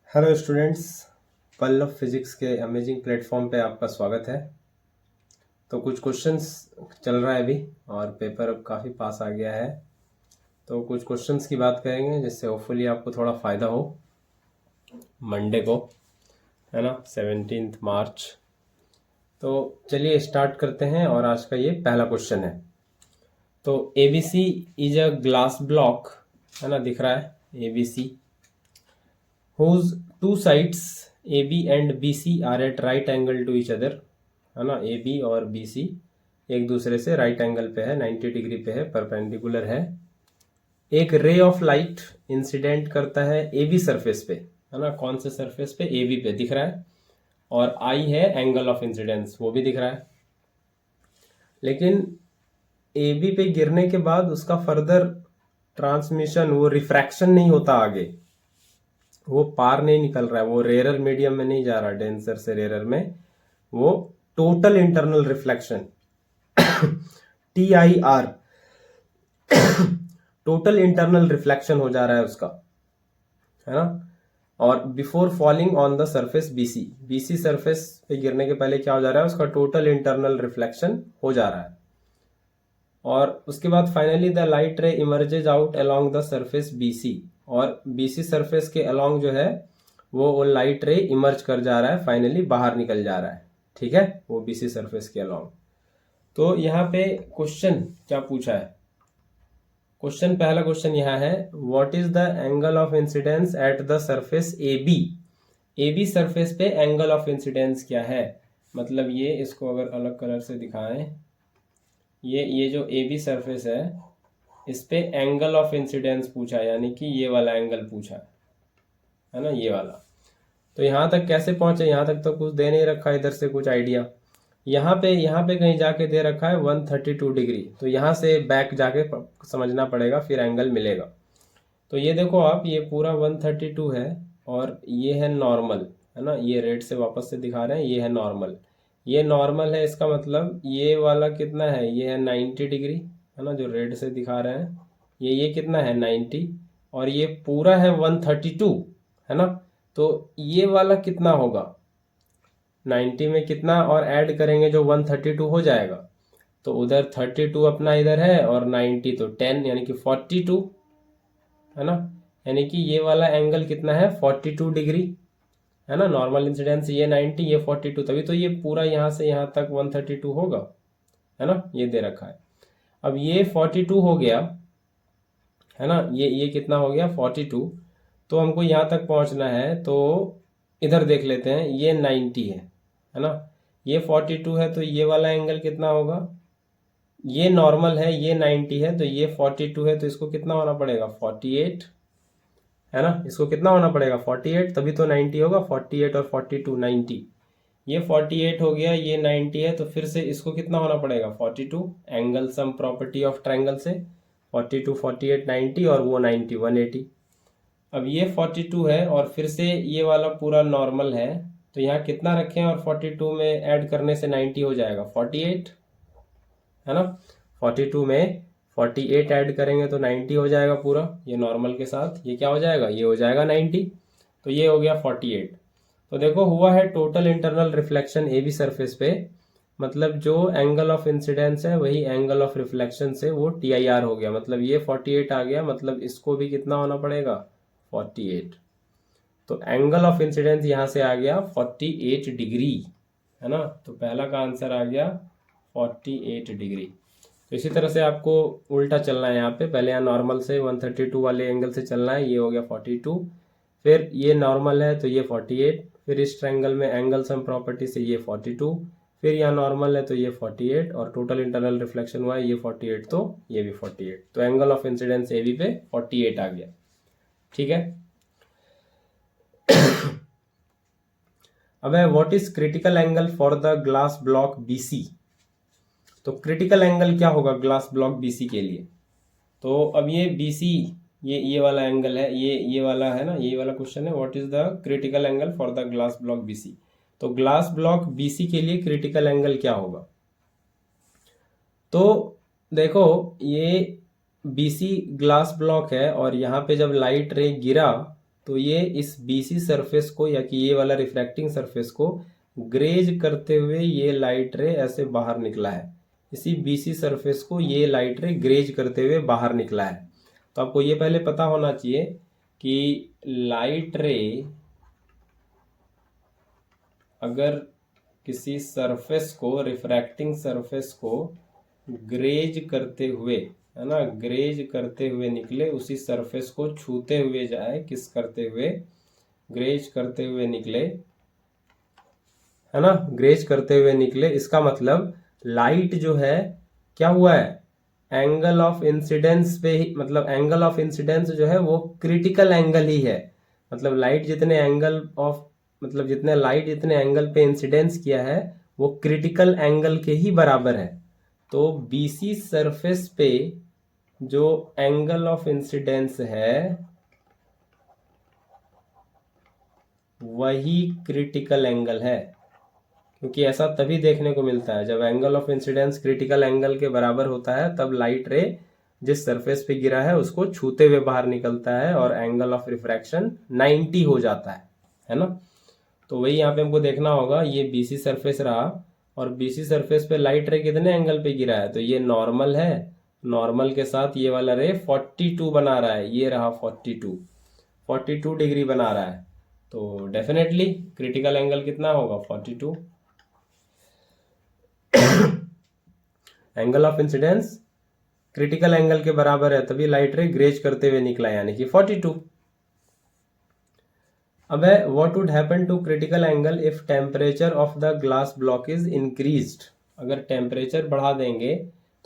Hello students, Pallav physics के amazing platform पे आपका स्वागत है। तो कुछ क्वेश्चंस चल रहा है अभी और पेपर अब काफ़ी पास आ गया है। तो कुछ क्वेश्चंस की बात करेंगे जिससे होपफुली आपको थोड़ा फ़ायदा हो मंडे को, है ना, 17 मार्च। तो चलिए स्टार्ट करते हैं और आज का ये पहला क्वेश्चन है। तो ABC is a glass block, है ना, दिख रहा है ABC whose two sides AB and BC are at right angle to each other, है ना। AB और BC एक दूसरे से राइट एंगल पे है, 90 डिग्री पे है, परपेंडिकुलर है। एक रे ऑफ लाइट इंसिडेंट करता है AB सरफेस पे, है ना। कौन से सरफेस पे? AB पे दिख रहा है। और I है एंगल ऑफ इंसिडेंस, वो भी दिख रहा है। लेकिन AB पे गिरने के बाद उसका फर्दर ट्रांसमिशन, वो रिफ्रैक्शन नहीं होता आगे, वो पार नहीं निकल रहा है, वो रेयरर मीडियम में नहीं जा रहा, डेंसर से रेयरर में। वो total internal reflection TIR, total internal reflection हो जा रहा है उसका, है ना। और before falling on the surface BC surface पे गिरने के पहले क्या हो जा रहा है? उसका टोटल इंटरनल रिफ्लेक्शन हो जा रहा है। और उसके बाद फाइनली द लाइट रे emerges out along the surface BC, और BC सरफेस के अलोंग जो है वो लाइट रे इमर्ज कर जा रहा है, फाइनली बाहर निकल जा रहा है, ठीक है, वो BC सरफेस के अलोंग। तो यहाँ पे क्वेश्चन क्या पूछा है? क्वेश्चन, पहला क्वेश्चन यहाँ है, what is the angle of incidence at the surface AB surface पे एंगल ऑफ इंसिडेंस क्या है? मतलब ये, इसको अगर अलग कलर से दिखाएं, ये जो AB सरफेस है इस पे एंगल ऑफ इंसिडेंस पूछा है, यानी कि ये वाला एंगल पूछा है ना, ये वाला। तो यहाँ तक कैसे पहुंचे? यहाँ तक तो कुछ दे नहीं रखा, इधर से कुछ आइडिया। यहाँ पे कहीं जाके दे रखा है 132 डिग्री, तो यहाँ से बैक जाके समझना पड़ेगा, फिर एंगल मिलेगा। तो ये देखो आप, ये पूरा 132 है और ये है नॉर्मल, है ना। ये रेड से वापस से दिखा रहे हैं, ये है नॉर्मल, ये नॉर्मल है। इसका मतलब ये वाला कितना है? ये है 90 डिग्री, है ना, जो रेड से दिखा रहे हैं। ये कितना है? 90। और ये पूरा है 132, है ना। तो ये वाला कितना होगा? 90 में कितना और ऐड करेंगे जो 132 हो जाएगा। तो उधर 32 अपना इधर है और 90 तो 10, यानी कि 42, है ना। यानी कि ये वाला एंगल कितना है? 42 डिग्री, है ना। नॉर्मल इंसिडेंस ये 90, ये 42, तभी तो ये पूरा यहाँ से यहाँ तक 132 होगा, है ना। ये दे रखा है। अब ये 42 हो गया, है ना। ये कितना हो गया? 42। तो हमको यहाँ तक पहुँचना है, तो इधर देख लेते हैं, ये 90 है ना। ये 42 है, तो ये वाला एंगल कितना होगा? ये नॉर्मल है, ये 90 है, तो ये 42 है, तो इसको कितना होना पड़ेगा? 48, है ना। इसको कितना होना पड़ेगा? 48, तभी तो 90 होगा। 48 और 42 90, ये 48 हो गया, ये 90 है, तो फिर से इसको कितना होना पड़ेगा? 42, angle sum property of triangle से 42 48 90 और वो 90 180। अब ये 42 है और फिर से ये वाला पूरा नॉर्मल है, तो यहाँ कितना रखें और 42 में ऐड करने से 90 हो जाएगा? 48, है ना। 42 में 48 ऐड करेंगे तो 90 हो जाएगा पूरा, ये नॉर्मल के साथ। ये क्या हो जाएगा? ये हो जाएगा 90। तो ये हो गया 48। तो देखो, हुआ है total internal reflection AB surface पे, मतलब जो एंगल ऑफ इंसिडेंस है वही एंगल ऑफ रिफ्लेक्शन से वो TIR हो गया। मतलब ये 48 आ गया, मतलब इसको भी कितना होना पड़ेगा? 48। तो एंगल ऑफ इंसिडेंस यहाँ से आ गया 48 डिग्री, है ना। तो पहला का आंसर आ गया 48 डिग्री। तो इसी तरह से आपको उल्टा चलना है, यहाँ पे पहले यहाँ नॉर्मल से 132 वाले एंगल से चलना है, ये हो गया 42, फिर ये नॉर्मल है तो ये 48, फिर इस ट्रायंगल में एंगल सम प्रॉपर्टी से ये 42, फिर यहाँ नॉर्मल है तो ये 48, और टोटल इंटरनल रिफ्लेक्शन हुआ है ये 48, तो ये भी 48। तो एंगल ऑफ इंसिडेंस AB पे 48 आ गया, ठीक है। अब है, what is critical angle for the glass block BC? तो क्रिटिकल एंगल क्या होगा ग्लास ब्लॉक BC के लिए? तो अब ये BC, ये वाला एंगल है, ये वाला है ना, ये वाला क्वेश्चन है, what is the critical angle for the glass block BC? तो ग्लास ब्लॉक BC के लिए क्रिटिकल एंगल क्या होगा? तो देखो, ये BC ग्लास ब्लॉक है और यहाँ पे जब लाइट रे गिरा तो ये इस बीसी सरफेस को या कि ये वाला रिफ्रैक्टिंग सरफेस को ग्रेज करते हुए ये लाइट रे ऐसे बाहर निकला है। इसी बीसी सरफेस को ये लाइट रे ग्रेज करते हुए बाहर निकला है। तो आपको ये पहले पता होना चाहिए कि लाइट रे अगर किसी सरफेस को, रिफ्रैक्टिंग सरफेस को ग्रेज करते हुए, है ना, ग्रेज करते हुए निकले, उसी सरफेस को छूते हुए जाए, किस करते हुए, ग्रेज करते हुए निकले, है ना, ग्रेज करते हुए निकले, इसका मतलब लाइट जो है क्या हुआ है, एंगल ऑफ इंसिडेंस पे ही, मतलब एंगल ऑफ इंसिडेंस जो है वो क्रिटिकल एंगल ही है। मतलब लाइट जितने एंगल ऑफ, मतलब जितने लाइट जितने एंगल पे इंसिडेंस किया है वो क्रिटिकल एंगल के ही बराबर है। तो बीसी सरफेस पे जो एंगल ऑफ इंसिडेंस है वही क्रिटिकल एंगल है, क्योंकि ऐसा तभी देखने को मिलता है जब angle of incidence critical angle के बराबर होता है, तब लाइट रे जिस सरफेस पे गिरा है उसको छूते हुए बाहर निकलता है और एंगल ऑफ रिफ्रैक्शन 90 हो जाता है ना। तो वही यहाँ पे हमको देखना होगा, ये बीसी सरफेस रहा और बीसी सरफेस पे लाइट रे कितने एंगल पे गिरा है, तो ये नॉर्मल है, नॉर्मल के साथ ये वाला रे 42 बना रहा है, ये रहा 42 डिग्री बना रहा है। तो डेफिनेटली क्रिटिकल एंगल कितना होगा, 42। Angle of incidence critical angle के बराबर है, तभी लाइट रे ग्रेज करते हुए निकला, यानी कि 42। अब है what would happen to critical angle if temperature of the glass block is increased. अगर टेम्परेचर बढ़ा देंगे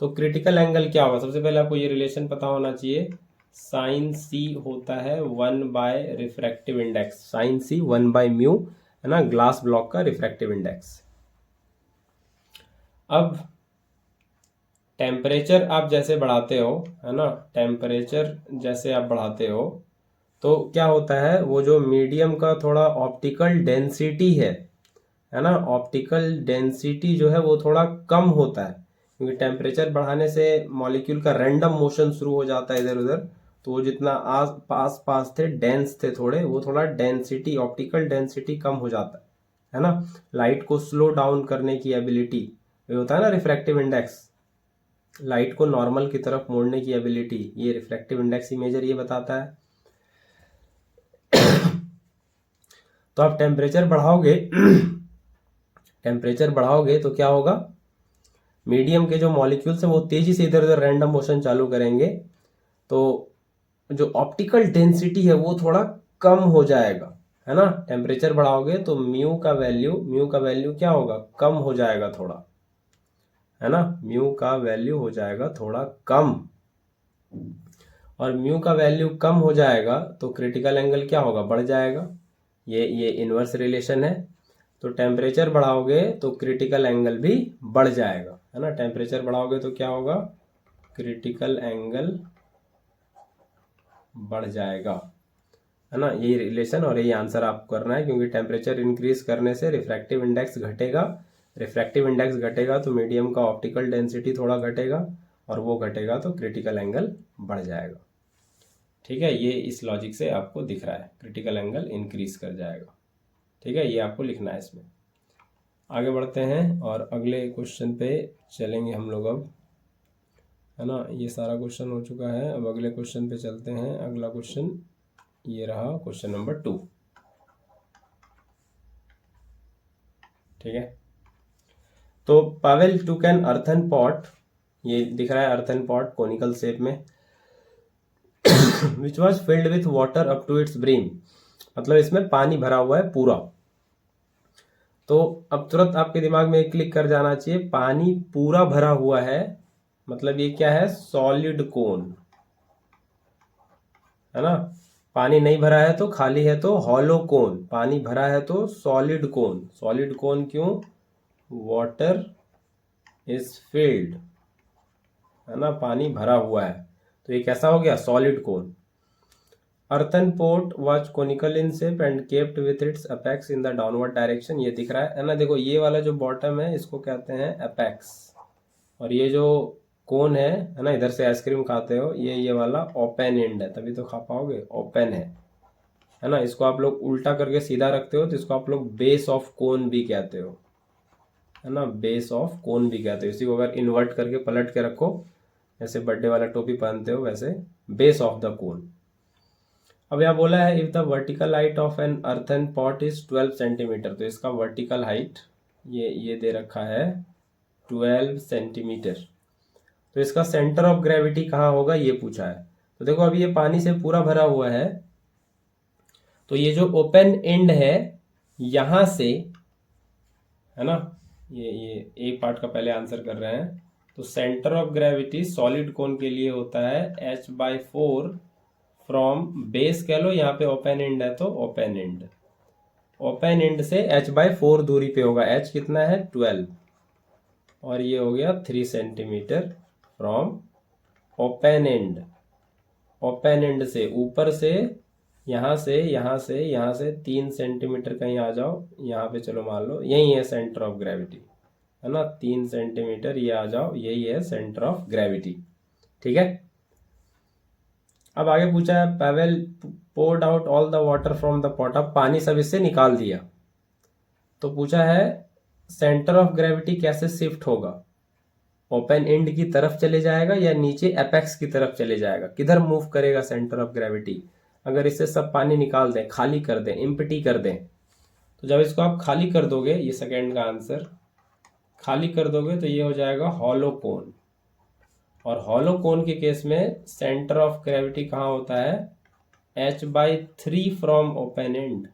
तो क्रिटिकल एंगल क्या होगा। सबसे पहले आपको ये रिलेशन पता होना चाहिए, साइन सी होता है 1 by refractive index, sine C 1 by mu, है ना, ग्लास ब्लॉक का रिफ्रैक्टिव इंडेक्स। अब टेम्परेचर आप जैसे बढ़ाते हो, है ना, टेम्परेचर जैसे आप बढ़ाते हो तो क्या होता है, वो जो मीडियम का थोड़ा ऑप्टिकल डेंसिटी है ना, ऑप्टिकल डेंसिटी जो है वो थोड़ा कम होता है, क्योंकि टेम्परेचर बढ़ाने से मॉलिक्यूल का रैंडम मोशन शुरू हो जाता है इधर उधर। तो वो जितना आस पास पास थे, डेंस थे थोड़े, वो थोड़ा डेंसिटी, ऑप्टिकल डेंसिटी कम हो जाता है ना। लाइट को स्लो डाउन करने की एबिलिटी, ये होता है ना रिफ्रैक्टिव इंडेक्स, लाइट को नॉर्मल की तरफ मोड़ने की एबिलिटी, ये रिफ्रैक्टिव इंडेक्स इमेजर ये बताता है। तो आप टेम्परेचर बढ़ाओगे टेम्परेचर बढ़ाओगे तो क्या होगा, मीडियम के जो मॉलिक्यूल्स हैं वो तेजी से इधर उधर रैंडम मोशन चालू करेंगे, तो जो ऑप्टिकल डेंसिटी है वो थोड़ा कम हो जाएगा, है ना। टेम्परेचर बढ़ाओगे तो म्यू का वैल्यू क्या होगा, कम हो जाएगा थोड़ा, है ना, म्यू का वैल्यू हो जाएगा थोड़ा कम, और म्यू का वैल्यू कम हो जाएगा तो क्रिटिकल एंगल क्या होगा, बढ़ जाएगा। ये इनवर्स रिलेशन है। तो टेम्परेचर बढ़ाओगे तो क्रिटिकल एंगल भी बढ़ जाएगा, है ना। टेम्परेचर बढ़ाओगे तो क्या होगा, क्रिटिकल एंगल बढ़ जाएगा, है ना। यही रिलेशन और यही आंसर आपको करना है, क्योंकि टेम्परेचर इंक्रीज करने से रिफ्रैक्टिव इंडेक्स घटेगा, रिफ्रैक्टिव इंडेक्स घटेगा तो मीडियम का ऑप्टिकल डेंसिटी थोड़ा घटेगा, और वो घटेगा तो क्रिटिकल एंगल बढ़ जाएगा। ठीक है, ये इस लॉजिक से आपको दिख रहा है, क्रिटिकल एंगल इंक्रीज कर जाएगा। ठीक है, ये आपको लिखना है इसमें। आगे बढ़ते हैं और अगले क्वेश्चन पे चलेंगे हम लोग अब, है ना। ये सारा क्वेश्चन हो चुका है, अब अगले क्वेश्चन पे चलते हैं। अगला क्वेश्चन ये रहा, क्वेश्चन नंबर 2। ठीक है, तो पावेल टूक एन अर्थन पॉट, ये दिख रहा है अर्थन पॉट कोनिकल शेप में, which was filled with water up to its brim, मतलब इसमें पानी भरा हुआ है पूरा। तो अब तुरंत आपके दिमाग में क्लिक कर जाना चाहिए, पानी पूरा भरा हुआ है मतलब ये क्या है, सॉलिड कोन, है ना। पानी नहीं भरा है तो खाली है तो हॉलो कोन, पानी भरा है तो सॉलिड कोन। सॉलिड कोन क्यों, वाटर इज फिल्ड, है ना, पानी भरा हुआ है, तो ये कैसा हो गया, solid cone. Earthen port was conical in shape and kept with its apex in the downward direction, ये दिख रहा है ना। देखो ये वाला जो बॉटम है इसको कहते हैं अपेक्स, और ये जो कोन है ना, इधर से आइसक्रीम खाते हो, ये वाला ओपन एंड है, तभी तो खा पाओगे, ओपन है। है ना। इसको आप लोग उल्टा करके सीधा रखते हो तो इसको आप लोग बेस ऑफ कोन भी कहते हो, है ना, बेस ऑफ कोन भी कहते हो। इसी को अगर इन्वर्ट करके पलट के रखो, जैसे बर्थडे वाला टोपी पहनते हो वैसे, बेस ऑफ द कोन। अब यहाँ बोला है if the vertical height of an earthen pot is 12 centimetre, तो इसका वर्टिकल हाइट ये दे रखा है 12 सेंटीमीटर। तो इसका सेंटर ऑफ ग्रेविटी कहाँ होगा ये पूछा है। तो देखो अभी ये पानी से पूरा भरा हुआ है, तो ये जो ओपन एंड है यहां से, है ना, ये एक पार्ट का पहले आंसर कर रहे हैं। तो सेंटर ऑफ ग्रेविटी सॉलिड कोन के लिए होता है h/4 फ्रॉम बेस, कह लो यहाँ पे ओपन एंड है तो ओपन एंड, ओपन एंड से h/4 दूरी पे होगा। h कितना है 12, और ये हो गया 3 centimetre from open and. Open and से ऊपर से यहाँ से 3 सेंटीमीटर कहीं आ जाओ, यहाँ पे चलो मान लो यही है सेंटर ऑफ ग्रेविटी, है ना, 3 सेंटीमीटर ये आ जाओ, यही है सेंटर ऑफ ग्रेविटी। ठीक है। अब आगे पूछा है Pavel poured out all the water from the pot, अब पानी सब इससे निकाल दिया, तो पूछा है सेंटर ऑफ ग्रेविटी कैसे शिफ्ट होगा, ओपन एंड की तरफ चले जाएगा या नीचे एपेक्स की तरफ चले जाएगा, किधर मूव करेगा सेंटर ऑफ ग्रेविटी। अगर इससे सब पानी निकाल दें, खाली कर दें, एम्प्टी कर दें, तो जब इसको आप खाली कर दोगे, ये सेकेंड का आंसर, खाली कर दोगे तो ये हो जाएगा हॉलो कोन। और हॉलो कोन के केस में सेंटर ऑफ ग्रेविटी कहाँ होता है h/3 from open and,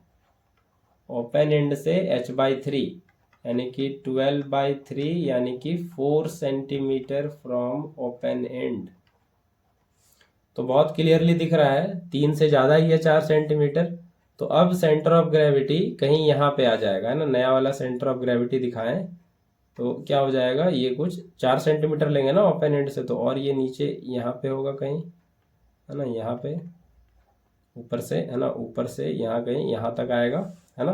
open and से h/3 यानी कि 12/3 यानी कि 4 सेंटीमीटर फ्रॉम ओपन एंड। तो बहुत क्लियरली दिख रहा है 3 से ज़्यादा ही है 4 सेंटीमीटर। तो अब सेंटर ऑफ ग्रेविटी कहीं यहाँ पे आ जाएगा, है ना, नया वाला सेंटर ऑफ ग्रेविटी दिखाएं तो क्या हो जाएगा, ये कुछ 4 सेंटीमीटर लेंगे ना ओपन एंड से, तो और ये नीचे यहाँ पे होगा कहीं, है ना, यहाँ पे ऊपर से, है ना, ऊपर से यहाँ कहीं यहाँ तक आएगा, है ना।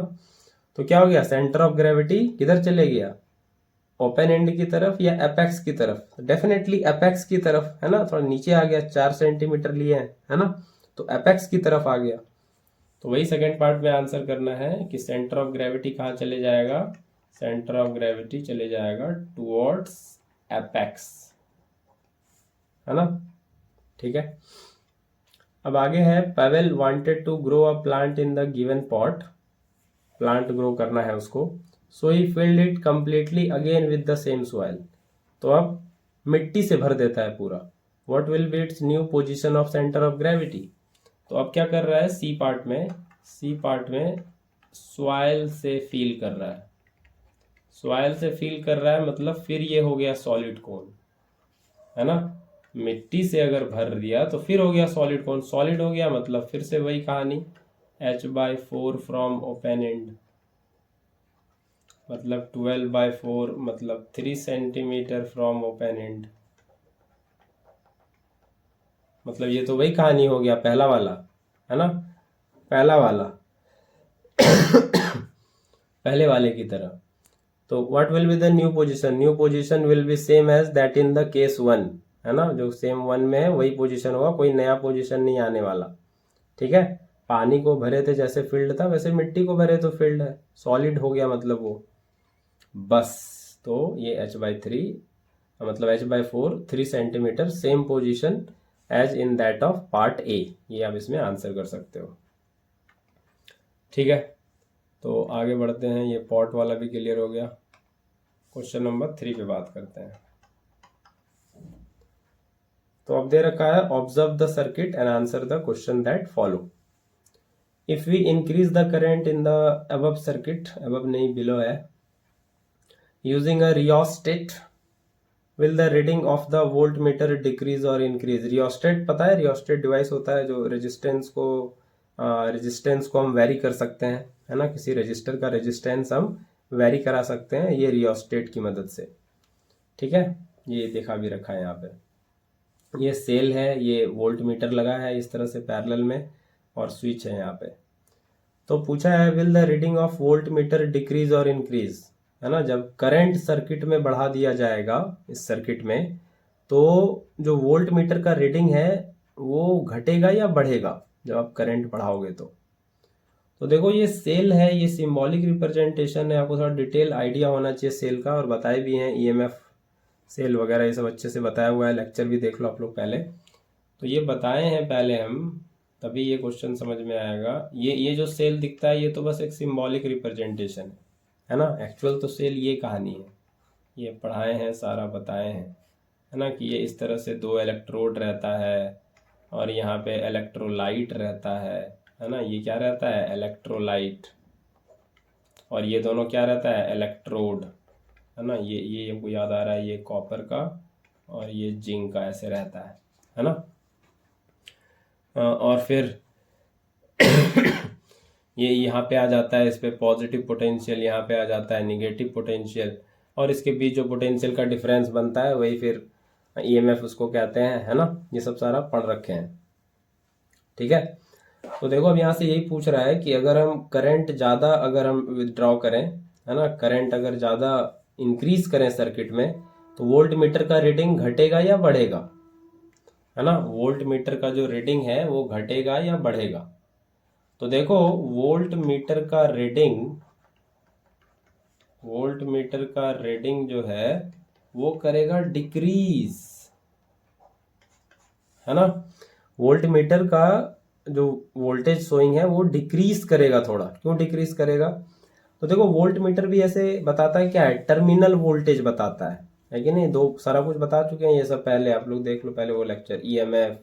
तो क्या हो गया, सेंटर ऑफ ग्रेविटी किधर चले गया, ओपन एंड की तरफ या एपेक्स की तरफ, डेफिनेटली एपेक्स की तरफ, है ना, थोड़ा नीचे आ गया, 4 सेंटीमीटर लिए हैं, है ना, तो एपेक्स की तरफ आ गया। तो वही सेकेंड पार्ट में आंसर करना है कि सेंटर ऑफ ग्रेविटी कहाँ चले जाएगा, सेंटर ऑफ ग्रेविटी चले जाएगा टुवर्ड्स एपेक्स, है ना। ठीक है। अब आगे है Pavel wanted to grow a plant in the given pot, plant grow करना है उसको, so he filled it completely again with the same soil. तो अब मिट्टी से भर देता है पूरा। What will be its new position of centre of gravity. तो अब क्या कर रहा है, सी पार्ट में सॉइल से फील कर रहा है, सॉइल से फील कर रहा है मतलब फिर ये हो गया सॉलिड कोन, है ना, मिट्टी से अगर भर दिया तो फिर हो गया सॉलिड कोन, सॉलिड हो गया मतलब फिर से वही कहानी, h/4 फ्रॉम ओपन एंड, मतलब 12/4 मतलब 3 सेंटीमीटर फ्रॉम ओपन एंड, मतलब ये तो वही कहानी हो गया पहला वाला, है ना, पहला वाला पहले वाले की तरह। तो what will be the new position will be same as that in the case 1, है ना, जो सेम 1 में है वही पोजीशन होगा, कोई नया पोजीशन नहीं आने वाला। ठीक है। पानी को भरे थे जैसे फील्ड था वैसे मिट्टी को भरे तो फील्ड है, सॉलिड हो गया मतलब वो, बस। तो ये h/3 मतलब h/4 3 centimetre, same position as in that of part A, ये आप इसमें आंसर कर सकते हो। ठीक है। तो आगे बढ़ते हैं, ये पॉट वाला भी क्लियर हो गया। क्वेश्चन नंबर 3 पे बात करते हैं। तो अब दे रखा है observe the circuit and answer the question that follow. If we increase the current in the above circuit, above नहीं बिलो है, using a rheostat, will the reading of the voltmeter decrease और increase. Rheostat पता है, rheostat device होता है जो resistance को हम वेरी कर सकते हैं, है ना, किसी रजिस्टर का रेजिस्टेंस हम वेरी करा सकते हैं ये रियोस्टेट की मदद से। ठीक है। ये देखा भी रखा है यहाँ पे, ये सेल है, ये वोल्ट मीटर लगा है इस तरह से पैरेलल में, और स्विच है यहाँ पे। तो पूछा है will the reading of volt meter decrease और इंक्रीज, है ना, जब करंट सर्किट में बढ़ा दिया जाएगा इस सर्किट में, तो जो वोल्ट मीटर का रीडिंग है वो घटेगा या बढ़ेगा जब आप करंट बढ़ाओगे तो। तो देखो ये सेल है, ये सिंबॉलिक रिप्रेजेंटेशन है, आपको थोड़ा डिटेल आइडिया होना चाहिए सेल का, और बताए भी हैं ईएमएफ सेल वगैरह ये सब अच्छे से बताया हुआ है, लेक्चर भी देख लो आप लोग पहले। तो ये बताए हैं पहले हम, तभी ये क्वेश्चन समझ में आएगा। ये जो सेल दिखता है ये तो बस एक सिंबॉलिक रिप्रेजेंटेशन है ना, एक्चुअल तो सेल ये कहानी है, ये पढ़ाए हैं सारा बताए हैं, है ना, कि ये इस तरह से दो इलेक्ट्रोड रहता है और यहाँ पे इलेक्ट्रोलाइट रहता है ना, ये क्या रहता है इलेक्ट्रोलाइट, और ये दोनों क्या रहता है इलेक्ट्रोड, है ना, ये हमको याद आ रहा है, ये कॉपर का और ये जिंक का ऐसे रहता है ना। और फिर ये यहाँ पे आ जाता है, इस पे पॉजिटिव पोटेंशियल, यहाँ पे आ जाता है निगेटिव पोटेंशियल, और इसके बीच जो पोटेंशियल का डिफरेंस बनता है वही फिर ईएमएफ उसको कहते हैं, है ना। ये सब सारा पढ़ रखे हैं, ठीक है। तो देखो अब यहाँ से यही पूछ रहा है कि अगर हम करंट ज़्यादा अगर हम विदड्रॉ करें, है ना, करंट अगर ज़्यादा इंक्रीज करें सर्किट में, तो वोल्ट मीटर का रीडिंग घटेगा या बढ़ेगा, है ना, वोल्ट मीटर का जो रीडिंग है वो घटेगा या बढ़ेगा। तो देखो वोल्ट मीटर का रीडिंग जो है वो करेगा डिक्रीज, है ना, वोल्ट मीटर का जो वोल्टेज शोइंग है वो डिक्रीज करेगा थोड़ा। क्यों डिक्रीज करेगा, तो देखो वोल्ट मीटर भी ऐसे बताता है, क्या है, टर्मिनल वोल्टेज बताता है कि नहीं, दो सारा कुछ बता चुके हैं ये सब पहले, आप लोग देख लो पहले वो लेक्चर, ईएमएफ,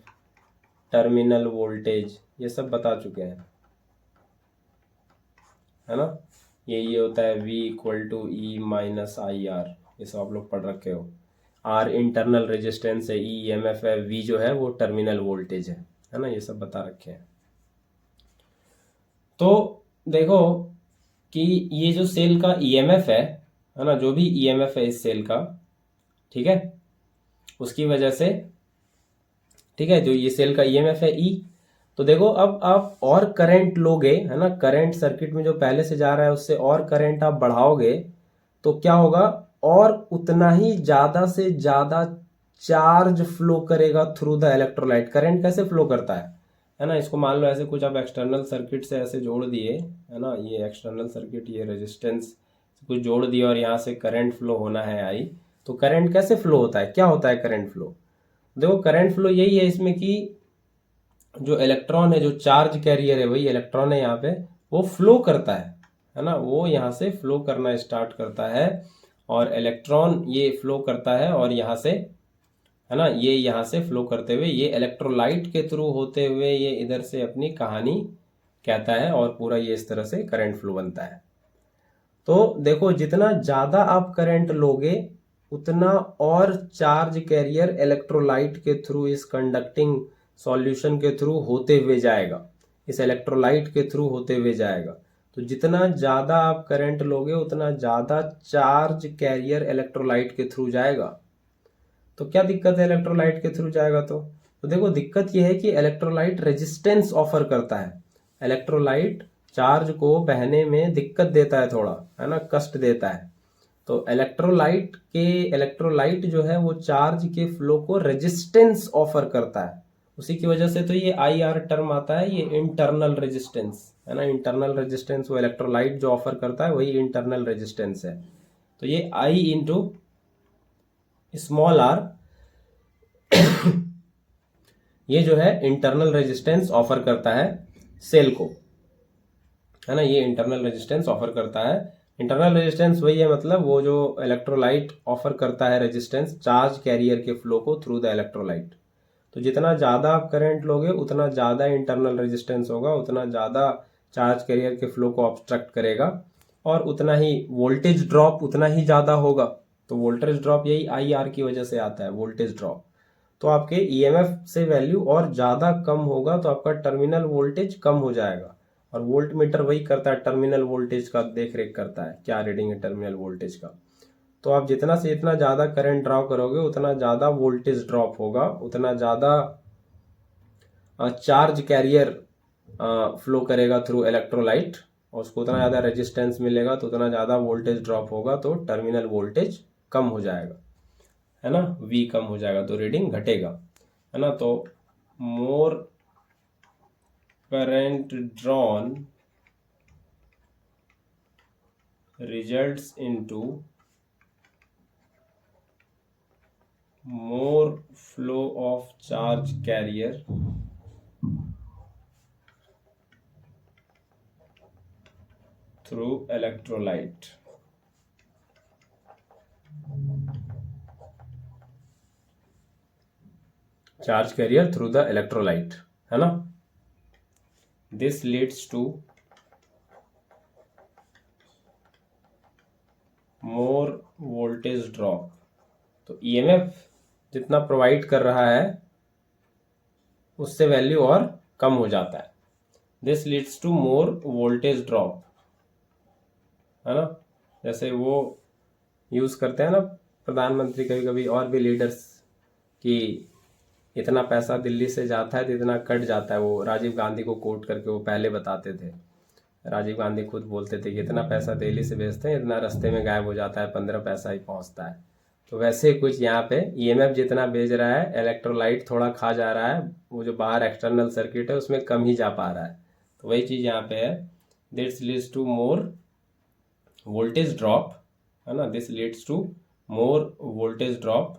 टर्मिनल वोल्टेज, ये सब बता चुके हैं, है ना। ये होता है V equal to E minus I R, ये सब आप लोग पढ़ रखे हो। आर इंटरनल रेजिस्टेंस है, ई एमएफ है, V जो है वो टर्मिनल वोल्टेज है ना, ये सब बता रखे हैं। तो देखो कि ये जो सेल का ईएमएफ है ना, जो भी ईएमएफ है इस सेल का, ठीक है, उसकी वजह से, ठीक है, जो ये सेल का ईएमएफ है ई, तो देखो अब आप और करंट लोगे, है ना, करंट सर्किट में जो पहले से जा रहा है उससे और करंट आप बढ़ाओगे तो क्या होगा, और उतना ही ज्यादा से ज्यादा चार्ज फ्लो करेगा थ्रू द इलेक्ट्रोलाइट। करंट कैसे फ्लो करता है ना, इसको मान लो ऐसे कुछ आप एक्सटर्नल सर्किट से ऐसे जोड़ दिए, है ना, ये एक्सटर्नल सर्किट, ये रेजिस्टेंस कुछ जोड़ दिया और यहाँ से करंट फ्लो होना है आई, तो करंट कैसे फ्लो होता है, क्या होता है करंट फ्लो। देखो करंट फ्लो यही है इसमें कि जो इलेक्ट्रॉन है, जो चार्ज कैरियर है, वही इलेक्ट्रॉन है यहाँ पे, वो फ्लो करता है ना, वो यहाँ से फ्लो करना स्टार्ट करता है, और इलेक्ट्रॉन ये फ्लो करता है और यहाँ से, है ना, ये यहाँ से फ्लो करते हुए ये इलेक्ट्रोलाइट के थ्रू होते हुए ये इधर से अपनी कहानी कहता है, और पूरा ये इस तरह से करंट फ्लो बनता है। तो देखो जितना ज्यादा आप करंट लोगे उतना और चार्ज कैरियर इलेक्ट्रोलाइट के थ्रू इस कंडक्टिंग सॉल्यूशन के थ्रू होते हुए जाएगा, इस इलेक्ट्रोलाइट के थ्रू होते हुए जाएगा। तो जितना ज़्यादा आप करंट लोगे उतना ज़्यादा चार्ज कैरियर इलेक्ट्रोलाइट के थ्रू जाएगा। तो क्या दिक्कत है इलेक्ट्रोलाइट के थ्रू जाएगा, तो देखो दिक्कत यह है कि इलेक्ट्रोलाइट रेजिस्टेंस ऑफर करता है, इलेक्ट्रोलाइट चार्ज को बहने में दिक्कत देता है थोड़ा, है ना, कष्ट देता है। तो इलेक्ट्रोलाइट जो है वो चार्ज के फ्लो को रेजिस्टेंस ऑफर करता है, उसी की वजह से तो ये आई आर टर्म आता है, ये इंटरनल रेजिस्टेंस, है ना, इंटरनल रेजिस्टेंस वो इलेक्ट्रोलाइट जो ऑफर करता है वही इंटरनल रेजिस्टेंस है। तो ये आई इंटू स्मॉल आर ये जो है इंटरनल रेजिस्टेंस ऑफर करता है सेल को, है ना, ये इंटरनल रेजिस्टेंस ऑफर करता है। इंटरनल रेजिस्टेंस वही है, मतलब वो जो इलेक्ट्रोलाइट ऑफर करता है रेजिस्टेंस चार्ज कैरियर के फ्लो को थ्रू द इलेक्ट्रोलाइट। तो जितना ज़्यादा आप करंट लोगे उतना ज़्यादा इंटरनल रेजिस्टेंस होगा, उतना ज़्यादा चार्ज कैरियर के फ्लो को ऑब्स्ट्रक्ट करेगा, और उतना ही वोल्टेज ड्रॉप उतना ही ज़्यादा होगा। तो वोल्टेज ड्रॉप यही आई आर की वजह से आता है, वोल्टेज ड्रॉप। तो आपके ईएमएफ से वैल्यू और ज़्यादा कम होगा तो आपका टर्मिनल वोल्टेज कम हो जाएगा, और वोल्ट मीटर वही करता है, टर्मिनल वोल्टेज का देख रेख करता है, क्या रीडिंग है टर्मिनल वोल्टेज का। तो आप जितना से जितना ज़्यादा करंट ड्रॉ करोगे उतना ज़्यादा वोल्टेज ड्रॉप होगा, उतना ज़्यादा चार्ज कैरियर फ्लो करेगा थ्रू इलेक्ट्रोलाइट, और उसको उतना ज़्यादा रेजिस्टेंस मिलेगा, तो उतना ज़्यादा वोल्टेज ड्रॉप होगा, तो टर्मिनल वोल्टेज कम हो जाएगा, है ना, V कम हो जाएगा, तो रीडिंग घटेगा, है ना। तो more current drawn results into more flow of charge carrier through electrolyte. Charge carrier through the electrolyte, है ना. This leads to more voltage drop. तो ईएमएफ जितना प्रोवाइड कर रहा है उससे वैल्यू और कम हो जाता है. This leads to more voltage drop, है ना. जैसे वो यूज करते हैं ना प्रधानमंत्री कभी कभी, और भी लीडर्स, कि इतना पैसा दिल्ली से जाता है तो इतना कट जाता है. वो राजीव गांधी को कोट करके वो पहले बताते थे. राजीव गांधी खुद बोलते थे कि इतना पैसा दिल्ली से भेजते हैं, इतना रास्ते में गायब हो जाता है, 15 पैसा ही पहुंचता है. तो वैसे कुछ यहाँ पे ईएमएफ जितना भेज रहा है, इलेक्ट्रोलाइट थोड़ा खा जा रहा है, वो जो बाहर एक्सटर्नल सर्किट है उसमें कम ही जा पा रहा है. तो वही चीज यहाँ पे है. This leads to more voltage drop, है ना. This leads to more voltage drop,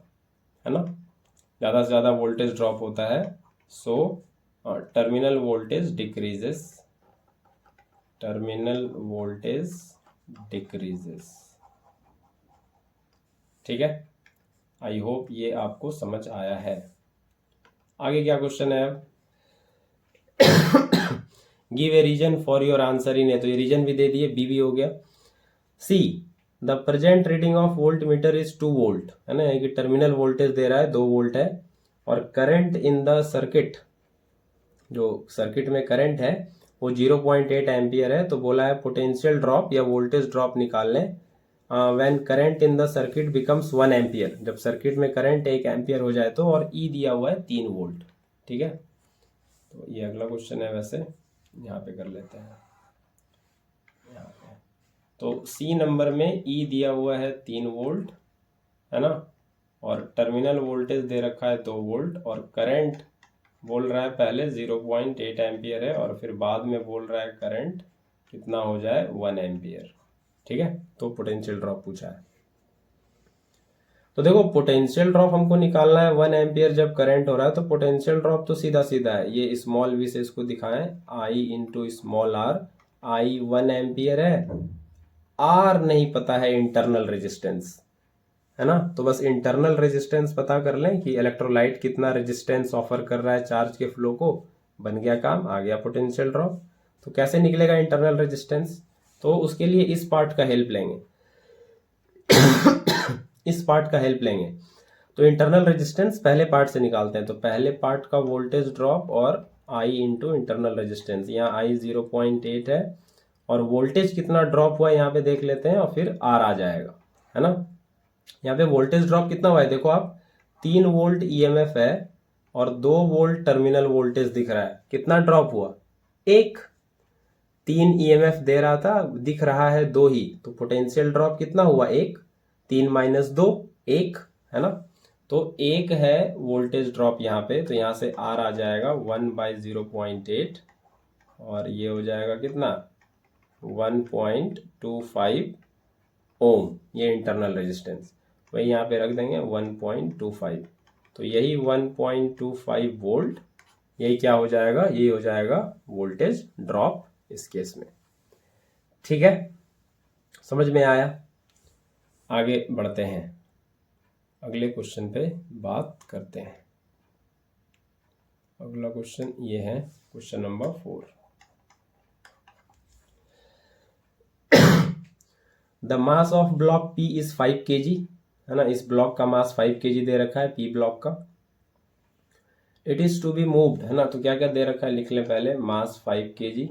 है ना. ज़्यादा से ज़्यादा वोल्टेज ड्रॉप होता है. So terminal voltage decreases, terminal voltage decreases. ठीक है. आई होप ये आपको समझ आया है. आगे क्या क्वेश्चन है अब. Give a reason for your answer in a. तो ये रीजन भी दे दिए, बी भी हो गया. See the present reading of volt meter is 2 volt, है ना. कि टर्मिनल वोल्टेज दे रहा है 2 वोल्ट है, और करंट इन द सर्किट, जो सर्किट में करंट है वो 0.8 एम्पियर है. तो बोला है पोटेंशियल ड्रॉप या वोल्टेज ड्रॉप निकाल लें when current in the circuit becomes 1 ampere. जब सर्किट में करंट 1 एम्पियर हो जाए तो, और ई दिया हुआ है 3 वोल्ट. ठीक है. तो ये अगला क्वेश्चन है. वैसे यहाँ पे कर लेते हैं. यहाँ पे तो सी नंबर में ई दिया हुआ है 3 वोल्ट, है ना. और टर्मिनल वोल्टेज दे रखा है 2 वोल्ट, और करंट बोल रहा है पहले 0.8 एम्पियर है, और फिर बाद में बोल रहा है करंट कितना हो जाए 1 एम्पियर. ठीक है. तो पोटेंशियल ड्रॉप पूछा है. तो देखो पोटेंशियल ड्रॉप हमको निकालना है 1 एम्पियर जब करंट हो रहा है. तो पोटेंशियल ड्रॉप तो सीधा सीधा है, ये स्मॉल वी से इसको दिखाएं, I into small R. I 1 ampere है, आर नहीं पता है इंटरनल रेजिस्टेंस, है ना. तो बस इंटरनल रेजिस्टेंस पता कर लें कि इलेक्ट्रोलाइट कितना रेजिस्टेंस ऑफर कर रहा है चार्ज के फ्लो को. बन गया काम, आ गया पोटेंशियल ड्रॉप. तो कैसे निकलेगा इंटरनल रेजिस्टेंस. तो उसके लिए इस पार्ट का हेल्प लेंगे. इस पार्ट का हेल्प लेंगे. तो इंटरनल रेजिस्टेंस पहले पार्ट से निकालते हैं. तो पहले पार्ट का वोल्टेज ड्रॉप और आई इंटू इंटरनल रेजिस्टेंस. यहाँ आई 0.8 है, और वोल्टेज कितना ड्रॉप हुआ यहाँ पे देख लेते हैं, और फिर आर आ जाएगा, है ना. यहाँ पे वोल्टेज ड्रॉप कितना हुआ है देखो आप, 3 वोल्ट ईएमएफ है और 2 वोल्ट टर्मिनल वोल्टेज दिख रहा है. कितना ड्रॉप हुआ, 1. 3 ईएमएफ दे रहा था, दिख रहा है 2 ही. तो पोटेंशियल ड्रॉप कितना हुआ, 1. 3 माइनस 2 1, है ना. तो 1 है वोल्टेज ड्रॉप यहाँ पे. तो यहाँ से आर आ जाएगा 1/0.8, और ये हो जाएगा कितना 1.25 ओम. ये इंटरनल रेजिस्टेंस वही यहाँ पे रख देंगे 1.25. तो यही 1.25 वोल्ट, यही क्या हो जाएगा, ये हो जाएगा वोल्टेज ड्रॉप इस केस में. ठीक है. समझ में आया. आगे बढ़ते हैं, अगले क्वेश्चन पे बात करते हैं. अगला क्वेश्चन ये है, question number 4. The mass of block P is 5 kg, है ना. इस ब्लॉक का मास 5 kg दे रखा है, P ब्लॉक का. It is to be moved, है ना. तो क्या क्या दे रखा है लिख ले पहले. Mass 5 kg.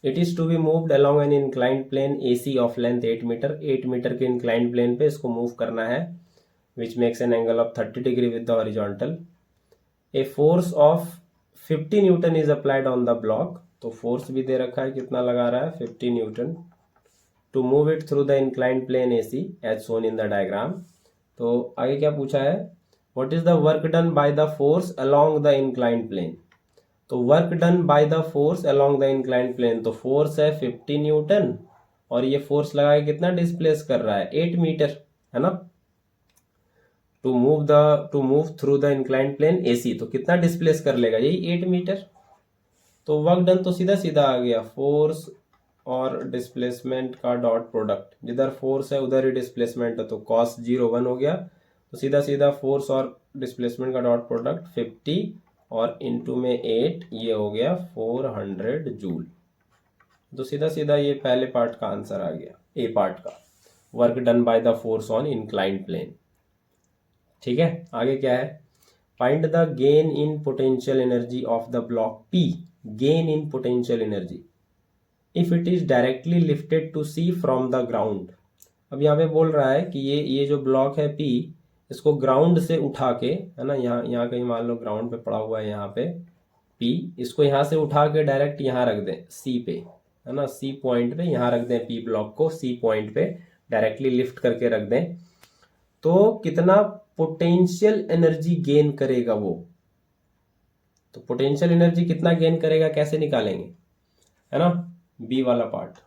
It is to be moved along an inclined plane AC of length 8 metre. 8 metre के इंक्लाइंड प्लेन पे इसको मूव करना है, which makes an angle of 30 degree with the horizontal. A force of 50 newton is applied on the block. तो force भी दे रखा है, कितना लगा रहा है 50 newton. To move it through the inclined plane AC as shown in the diagram. तो आगे क्या पूछा है, what is the work done by the force along the inclined plane. तो work done by the force along the inclined plane, तो force है 50 Newton और ये फोर्स लगा के कितना डिस्प्लेस कर रहा है, 8 मीटर, है ना। To move through the inclined plane AC, तो कितना डिस्प्लेस कर लेगा, यही 8 मीटर। तो वर्क डन तो सीधा सीधा आ गया, फोर्स और डिस्प्लेसमेंट का डॉट प्रोडक्ट, जिधर फोर्स है उधर ही डिस्प्लेसमेंट है, तो cos 0 1 हो गया। तो सीधा सीधा फोर्स और डिस्प्लेसमेंट का डॉट प्रोडक्ट 50 और इनटू में 8, ये हो गया 400 जूल। तो सीधा सीधा ये पहले पार्ट का आंसर आ गया, ए पार्ट का, work done by the force on inclined plane. ठीक है, आगे क्या है, find the gain in potential energy of the block P, gain in potential energy if it is directly lifted to C from the ground. अब यहाँ पे बोल रहा है कि ये जो ब्लॉक है P, इसको ग्राउंड से उठा के, है ना, यहाँ कहीं मान लो ग्राउंड पे पड़ा हुआ है यहाँ पे P, इसको यहाँ से उठा के डायरेक्ट यहाँ रख दें C पे, है ना, C पॉइंट पे यहाँ रख दें, P ब्लॉक को C पॉइंट पे डायरेक्टली लिफ्ट करके रख दें, तो कितना पोटेंशियल एनर्जी गेन करेगा वो। तो पोटेंशियल एनर्जी कितना गेन करेगा कैसे निकालेंगे, है ना, बी वाला पार्ट।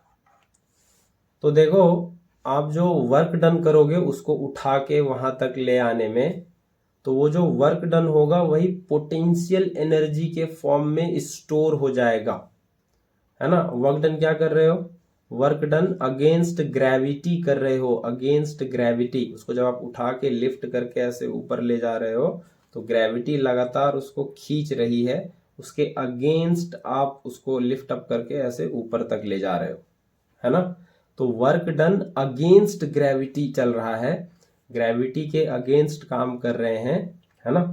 तो देखो, आप जो वर्क डन करोगे उसको उठा के वहां तक ले आने में, तो वो जो वर्क डन होगा वही पोटेंशियल एनर्जी के फॉर्म में स्टोर हो जाएगा, है ना। वर्क डन क्या कर रहे हो, वर्क डन अगेंस्ट ग्रेविटी कर रहे हो, अगेंस्ट ग्रेविटी। उसको जब आप उठा के लिफ्ट करके ऐसे ऊपर ले जा रहे हो तो ग्रेविटी लगातार उसको खींच रही है, उसके अगेंस्ट आप उसको लिफ्ट अप करके ऐसे ऊपर तक ले जा रहे हो, है ना। तो वर्क डन अगेंस्ट ग्रेविटी चल रहा है, ग्रेविटी के अगेंस्ट काम कर रहे हैं, है ना।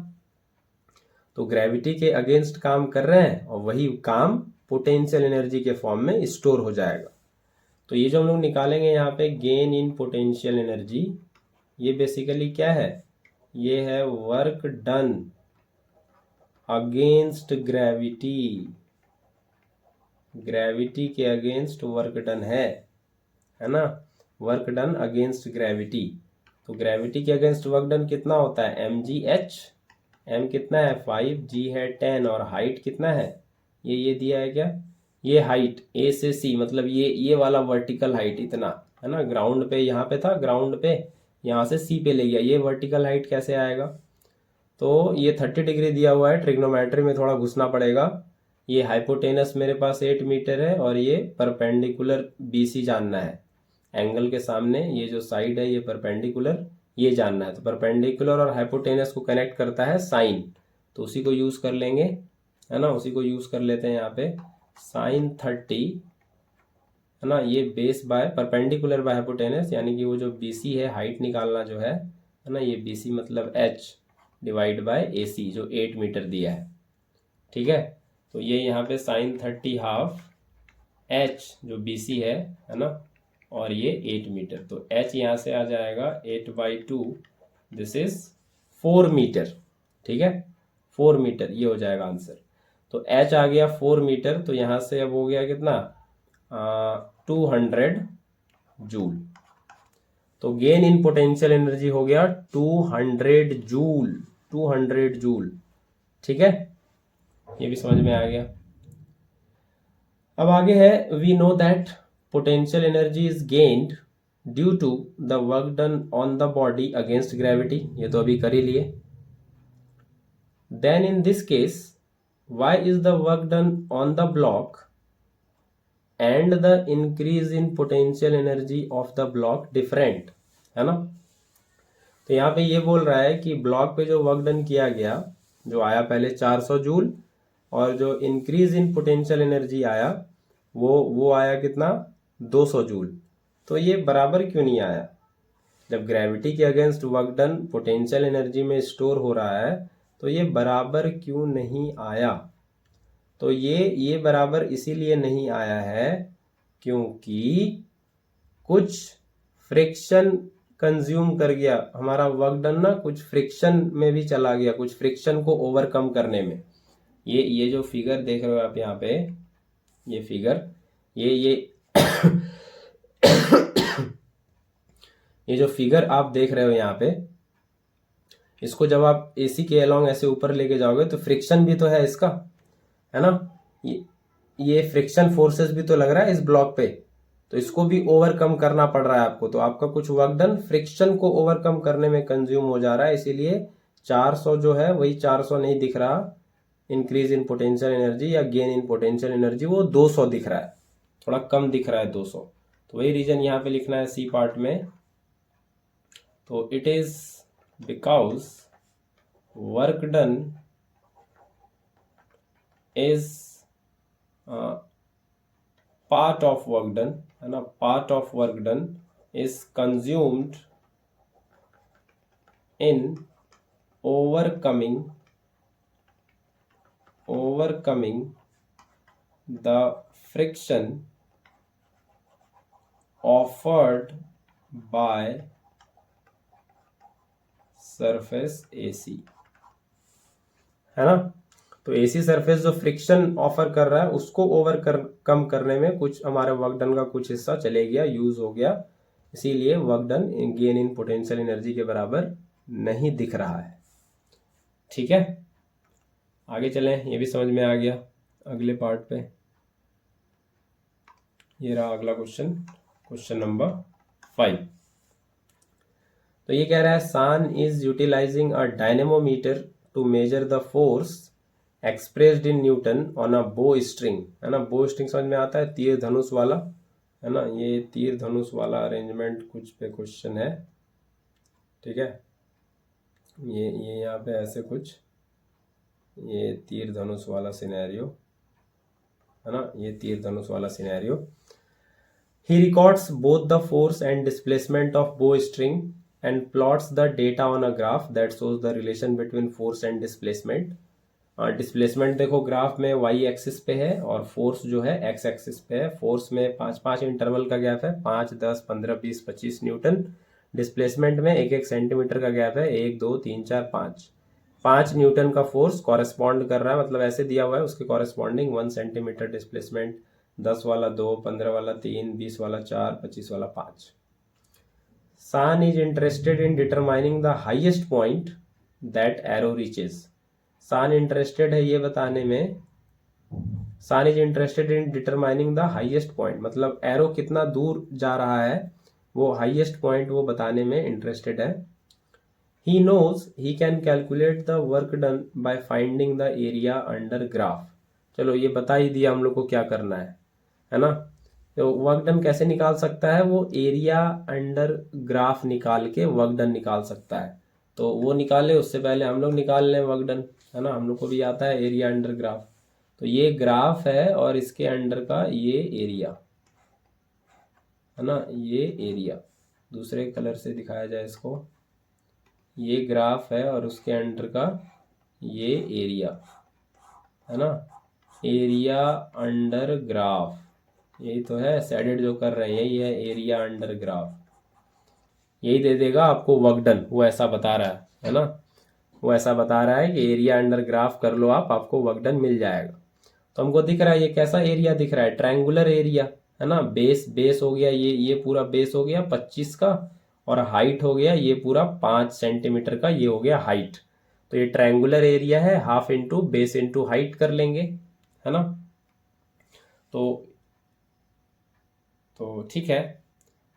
तो ग्रेविटी के अगेंस्ट काम कर रहे हैं और वही काम पोटेंशियल एनर्जी के फॉर्म में स्टोर हो जाएगा। तो ये जो हम लोग निकालेंगे यहाँ पे गेन इन पोटेंशियल एनर्जी, ये बेसिकली क्या है, ये है work done against gravity, gravity के अगेंस्ट वर्क डन है ना, वर्क डन अगेंस्ट ग्रेविटी। तो ग्रेविटी के अगेंस्ट वर्क डन कितना होता है, mgh, m कितना है 5, g है 10 और हाइट कितना है, ये दिया है क्या, ये हाइट A से C, मतलब ये वाला वर्टिकल हाइट इतना, है ना। ग्राउंड पे यहाँ पे था, ग्राउंड पे यहाँ से C पे ले गया, ये वर्टिकल हाइट कैसे आएगा, तो ये 30 डिग्री दिया हुआ है, ट्रिग्नोमेट्री में थोड़ा घुसना पड़ेगा। ये हाइपोटेनस मेरे पास 8 मीटर है और ये परपेंडिकुलर BC जानना है, एंगल के सामने ये जो साइड है ये परपेंडिकुलर, ये जानना है। तो परपेंडिकुलर और हाइपोटेनस को कनेक्ट करता है साइन, तो उसी को यूज कर लेंगे, है ना, उसी को यूज कर लेते हैं यहाँ पे, साइन 30, है ना, ये base by perpendicular by hypotenuse, यानी कि वो जो BC है, हाइट निकालना जो है ना, ये BC मतलब h डिवाइड बाय AC जो 8 मीटर दिया है, ठीक है। तो ये यहाँ पे साइन 30 हाफ h जो BC है ना, और ये 8 मीटर, तो h यहाँ से आ जाएगा 8/2, दिस इज 4 मीटर, ठीक है, 4 मीटर ये हो जाएगा आंसर। तो h आ गया 4 मीटर, तो यहाँ से अब हो गया कितना 200 जूल। तो गेन इन पोटेंशियल एनर्जी हो गया 200 जूल, 200 जूल, ठीक है, ये भी समझ में आ गया। अब आगे है, we know that potential energy is gained due to the work done on the body against gravity, ये तो अभी कर ही लिए। Then in this case why is the work done on the block and the increase in potential energy of the block different, है ना। तो यहाँ पे ये बोल रहा है कि ब्लॉक पे जो वर्क डन किया गया, जो आया पहले 400 जूल, और जो इंक्रीज इन पोटेंशियल एनर्जी आया वो आया कितना 200 जूल। तो ये बराबर क्यों नहीं आया, जब ग्रेविटी के against work done potential energy में स्टोर हो रहा है तो ये बराबर क्यों नहीं आया। तो ये बराबर इसीलिए नहीं आया है क्योंकि कुछ फ्रिक्शन कंज्यूम कर गया हमारा वर्क डन ना, कुछ फ्रिक्शन में भी चला गया, कुछ फ्रिक्शन को ओवरकम करने में। ये जो फिगर देख रहे हो आप यहाँ पे, ये फिगर ये ये जो फिगर आप देख रहे हो यहाँ पे, इसको जब आप AC के अलोंग ऐसे ऊपर लेके जाओगे तो फ्रिक्शन भी तो है इसका, है ना, ये फ्रिक्शन फोर्सेस भी तो लग रहा है इस ब्लॉक पे, तो इसको भी ओवरकम करना पड़ रहा है आपको, तो आपका कुछ वर्क डन फ्रिक्शन को ओवरकम करने में कंज्यूम हो जा रहा है, इसीलिए 400 जो है वही 400 नहीं दिख रहा इंक्रीज इन पोटेंशियल एनर्जी या गेन इन पोटेंशियल एनर्जी, वो 200 दिख रहा है, थोड़ा कम दिख रहा है 200। तो वही रीजन यहाँ पे लिखना है सी पार्ट में। तो it is because work done is part of work done, है ना, part of work done is consumed in overcoming the friction offered by surface AC, है ना। तो AC सरफेस जो फ्रिक्शन ऑफर कर रहा है उसको कम करने में कुछ हमारे वर्क डन का कुछ हिस्सा चले गया, यूज हो गया, इसीलिए work done gain in potential energy के बराबर नहीं दिख रहा है। ठीक है, आगे चलें, ये भी समझ में आ गया। अगले पार्ट पे ये रहा अगला क्वेश्चन, क्वेश्चन नंबर 5। तो ये कह रहा है सान is utilizing a dynamometer to measure the force expressed in newton on a bow string, है ना। बो स्ट्रिंग समझ में आता है, तीर धनुष वाला, है ना। ये तीर धनुष वाला अरेंजमेंट कुछ पे क्वेश्चन है, ठीक है। ये यहाँ पे ऐसे कुछ, ये तीर धनुष वाला सिनेरियो, है ना, ये तीर धनुष वाला scenario. He records both the force and displacement of bow string and plots the data on a graph that shows the relation between force and displacement. Displacement देखो ग्राफ में वाई एक्सिस पे है और फोर्स जो है x axis पे है। Force में 5-5 इंटरवल का गैप है, 5, 10, 15, 20, 25 न्यूटन। डिस्प्लेसमेंट में 1-1 सेंटीमीटर का गैप है, 1, 2, 3, 4, 5 न्यूटन का फोर्स कॉरेस्पॉन्ड कर रहा है, मतलब ऐसे दिया हुआ है उसके कॉरेस्पॉन्डिंग 1 सेंटीमीटर डिस्प्लेसमेंट, 10 वाला 2, 15 वाला 3, 20 वाला 4, 25 वाला 5। सान is interested in determining the highest point that arrow reaches. सान इंटरेस्टेड है ये बताने में, सान is interested in determining the highest point, मतलब एरो कितना दूर जा रहा है, वो हाइएस्ट पॉइंट वो बताने में इंटरेस्टेड है। He knows he can calculate the work done by finding the area under graph। चलो ये बता ही दिया हम लोग को क्या करना है ना। तो वर्क डन कैसे निकाल सकता है, वो एरिया अंडर ग्राफ निकाल के वर्क डन निकाल सकता है। तो वो निकाले उससे पहले हम लोग निकाल लें वर्क डन, है ना। हम लोग को भी आता है एरिया अंडर ग्राफ। तो ये ग्राफ है और इसके अंडर का ये एरिया, है ना, ये एरिया। दूसरे कलर से दिखाया जाए इसको, ये ग्राफ है और उसके अंडर का ये एरिया, है ना, एरिया अंडर ग्राफ, यही तो है शेडेड जो कर रहे हैं, यही है एरिया अंडर ग्राफ। यही दे देगा आपको वर्क डन, वो ऐसा बता रहा है ना, वो ऐसा बता रहा है कि एरिया अंडर ग्राफ कर लो आप, आपको वर्क डन मिल जाएगा। तो हमको दिख रहा है ये कैसा एरिया दिख रहा है, ट्रायंगुलर एरिया, है ना। बेस हो गया ये पूरा बेस हो गया 25 का, और हाइट हो गया ये पूरा 5 सेंटीमीटर का, ये हो गया हाइट। तो ये ट्रायंगुलर एरिया है, half into base into height कर लेंगे, है ना। तो ठीक है,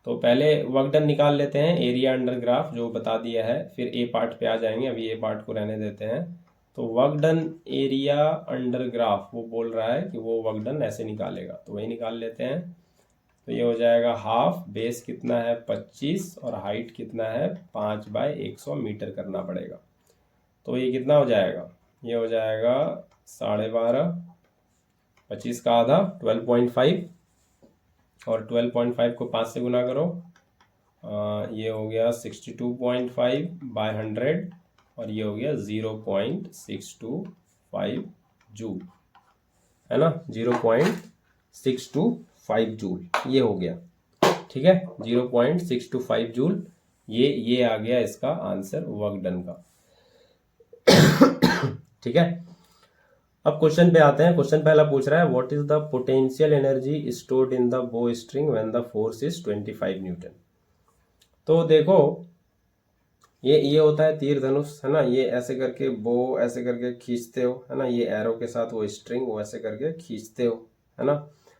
तो पहले वर्क डन निकाल लेते हैं एरिया अंडर ग्राफ जो बता दिया है, फिर ए पार्ट पे आ जाएंगे, अभी ए पार्ट को रहने देते हैं। तो work done area under graph वो बोल रहा है कि वो वर्क डन ऐसे निकालेगा, तो वही निकाल लेते हैं। तो ये हो जाएगा हाफ, बेस कितना है 25 और हाइट कितना है 5/100 मीटर करना पड़ेगा। तो ये कितना हो जाएगा, ये हो जाएगा 12.5, 25 का आधा 12.5, और 12.5 को 5 से गुना करो, ये हो गया 62.5/100, और ये हो गया 0.625 जूल, है ना, 0.625 जूल ये हो गया, ठीक है, 0.625 जूल। ये आ गया इसका आंसर वर्क डन का। ठीक है, अब क्वेश्चन पे आते हैं। क्वेश्चन पहला पूछ रहा है what is the potential energy stored in the bow string when the force is 25 newton. तो देखो ये होता है तीर धनुष, है ना, ये ऐसे करके बो ऐसे करके खींचते हो, है ना, ये एरो के साथ वो स्ट्रिंग वो ऐसे करके खींचते हो, है ना।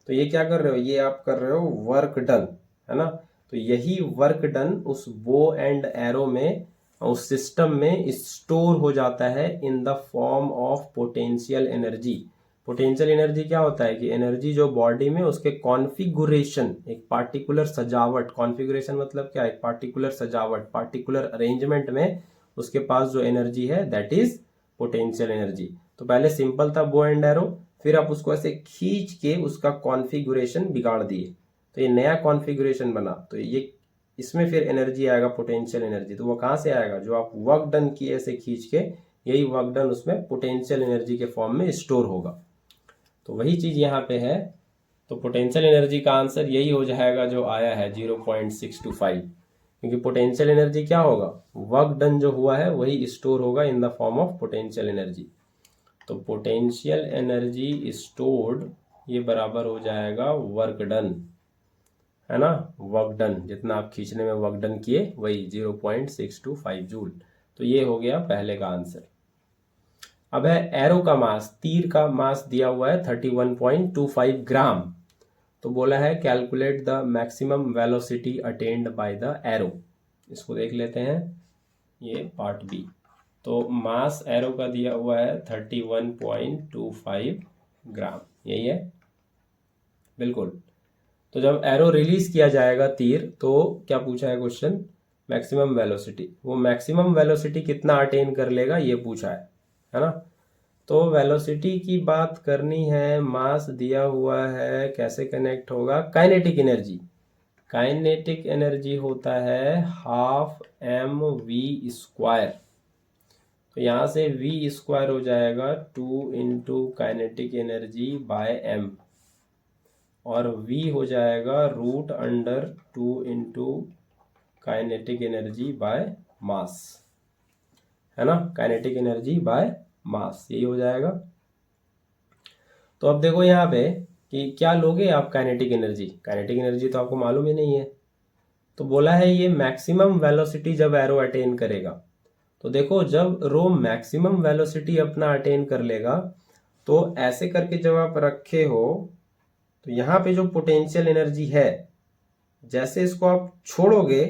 तो तो ये क्या कर रहे हो, ये आप कर रहे हो वर्क डन, है ना। तो यही वर्क डन उस बो एंड एरो में, उस सिस्टम में स्टोर हो जाता है in the form of potential energy. Potential energy क्या होता है कि एनर्जी जो बॉडी में उसके कॉन्फ़िगरेशन, एक पार्टिकुलर सजावट, कॉन्फ़िगरेशन मतलब क्या, एक पार्टिकुलर सजावट, पार्टिकुलर अरेंजमेंट में उसके पास जो एनर्जी है दैट इज पोटेंशियल एनर्जी। तो पहले सिंपल था बो एंड एरो, फिर आप उसको ऐसे खींच के उसका कॉन्फ़िगरेशन बिगाड़ दिए, तो ये नया कॉन्फ़िगरेशन बना, तो ये इसमें फिर एनर्जी आएगा पोटेंशियल एनर्जी। तो वो कहाँ से आएगा, जो आप वर्क डन किए ऐसे खींच के, यही वर्क डन उसमें पोटेंशियल एनर्जी के फॉर्म में स्टोर होगा। तो वही चीज यहाँ पे है। तो पोटेंशियल एनर्जी का आंसर यही हो जाएगा जो आया है 0.625, क्योंकि पोटेंशियल एनर्जी क्या होगा, वर्क डन जो हुआ है वही स्टोर होगा in the form of potential energy. तो पोटेंशियल एनर्जी स्टोर्ड ये बराबर हो जाएगा वर्क डन, है ना। वर्क डन, जितना आप खींचने में वर्क डन किए वही 0.625 जूल। तो ये हो गया पहले का आंसर। अब है एरो का मास, तीर का मास दिया हुआ है 31.25 ग्राम। तो बोला है calculate the maximum velocity attend by the arrow. इसको देख लेते हैं, ये पार्ट बी। तो मास एरो का दिया हुआ है 31.25 ग्राम, यही है बिल्कुल। तो जब एरो रिलीज किया जाएगा तीर, तो क्या पूछा है क्वेश्चन, मैक्सिमम वेलोसिटी। वो मैक्सिमम वेलोसिटी कितना अटेन कर लेगा ये पूछा है ना। तो वेलोसिटी की बात करनी है, मास दिया हुआ है, कैसे कनेक्ट होगा, काइनेटिक एनर्जी। काइनेटिक एनर्जी होता है हाफ एम वी स्क्वायर। तो यहाँ से वी स्क्वायर हो जाएगा 2 into kinetic energy by m, और v हो जाएगा root under 2 into kinetic energy by mass, है ना। काइनेटिक एनर्जी बाय मास यही हो जाएगा। तो अब देखो यहाँ पे कि क्या लोगे आप काइनेटिक एनर्जी, काइनेटिक एनर्जी तो आपको मालूम ही नहीं है। तो बोला है ये मैक्सिमम वेलोसिटी जब एरो अटेन करेगा, तो देखो जब रो मैक्सिमम वेलोसिटी अपना अटेन कर लेगा, तो ऐसे करके जब आप रखे हो, तो यहाँ पे जो पोटेंशियल एनर्जी है, जैसे इसको आप छोड़ोगे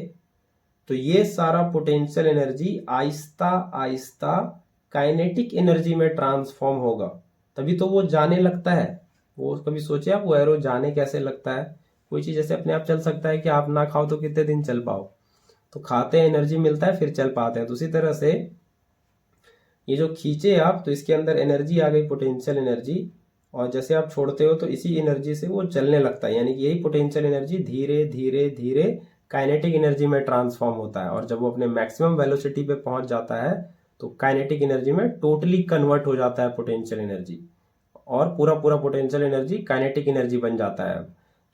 तो ये सारा potential energy Aahista Aahista kinetic energy में ट्रांसफॉर्म होगा, तभी तो वो जाने लगता है। वो कभी सोचे आप, वो एरो जाने कैसे लगता है। कोई चीज ऐसे अपने आप चल सकता है कि आप ना खाओ तो कितने दिन चल पाओ, तो खाते हैं एनर्जी मिलता है फिर चल पाते हैं। तो उसी तरह से ये जो खींचे आप, तो इसके अंदर एनर्जी आ गई, पोटेंशियल एनर्जी, और जैसे आप छोड़ते हो तो इसी एनर्जी से वो चलने लगता है, यानी कि यही पोटेंशियल एनर्जी धीरे धीरे धीरे काइनेटिक एनर्जी में ट्रांसफॉर्म होता है, और जब वो अपने मैक्सिमम वेलोसिटी पे पहुंच जाता है तो काइनेटिक एनर्जी में टोटली कन्वर्ट हो जाता है पोटेंशियल एनर्जी, और पूरा पूरा पोटेंशियल एनर्जी काइनेटिक एनर्जी बन जाता है।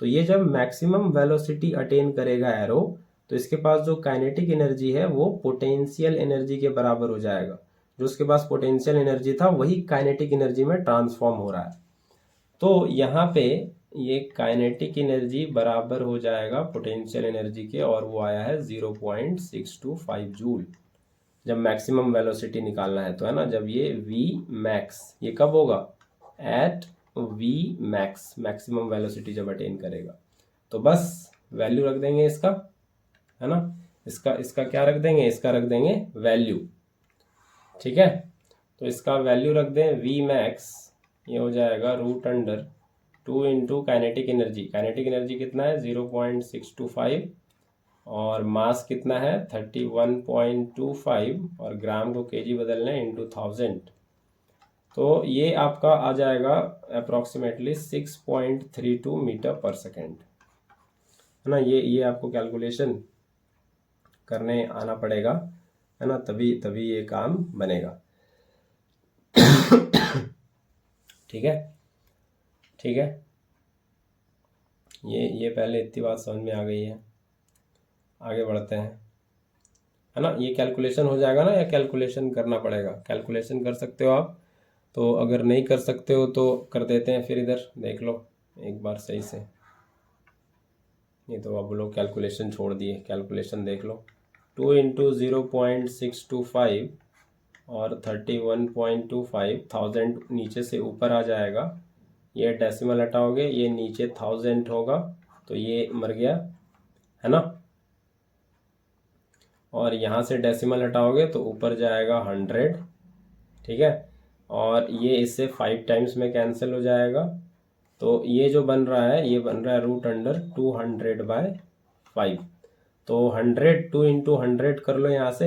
तो ये जब मैक्सिमम वेलोसिटी अटेन करेगा एरो, तो इसके पास जो काइनेटिक एनर्जी है वो पोटेंशियल एनर्जी के बराबर हो जाएगा। जो उसके पास पोटेंशियल एनर्जी था वही काइनेटिक एनर्जी में ट्रांसफॉर्म हो रहा है। तो यहाँ पे ये काइनेटिक एनर्जी बराबर हो जाएगा पोटेंशियल एनर्जी के, और वो आया है 0.625 जूल। जब मैक्सिमम वेलोसिटी निकालना है तो, है ना, जब ये v मैक्स, ये कब होगा, at v max, maximum velocity जब अटेन करेगा। तो बस वैल्यू रख देंगे इसका, है ना, इसका क्या रख देंगे, इसका रख देंगे वैल्यू, ठीक है। तो इसका वैल्यू रख दें v मैक्स, ये हो जाएगा root under 2 into kinetic energy. Kinetic energy कितना है 0.625, और मास कितना है 31.25, और ग्राम को केजी बदलना है इंटू 1000। तो ये आपका आ जाएगा अप्रॉक्सीमेटली 6.32 मीटर पर सेकेंड, है ना। ये आपको कैलकुलेशन करने आना पड़ेगा, है ना, तभी ये काम बनेगा। ठीक है, ठीक है, ये पहले इतनी बात समझ में आ गई है। आगे बढ़ते हैं, है ना। ये कैलकुलेशन हो जाएगा ना, या कैलकुलेशन करना पड़ेगा, कैलकुलेशन कर सकते हो आप, तो अगर नहीं कर सकते हो तो कर देते हैं, फिर इधर देख लो एक बार सही से। ये तो अब लोग कैलकुलेशन छोड़ दिए, कैलकुलेशन देख लो। 2 इंटू 0.625 और 31.25, 1000 नीचे से ऊपर आ जाएगा, ये डेसिमल हटाओगे, ये नीचे 1000 होगा तो ये मर गया, है ना। और यहाँ से डेसिमल हटाओगे तो ऊपर जाएगा 100, ठीक है। और ये इससे 5 टाइम्स में कैंसिल हो जाएगा, तो ये जो बन रहा है ये बन रहा है √200/5। तो 100 2 × 100 कर लो यहाँ से,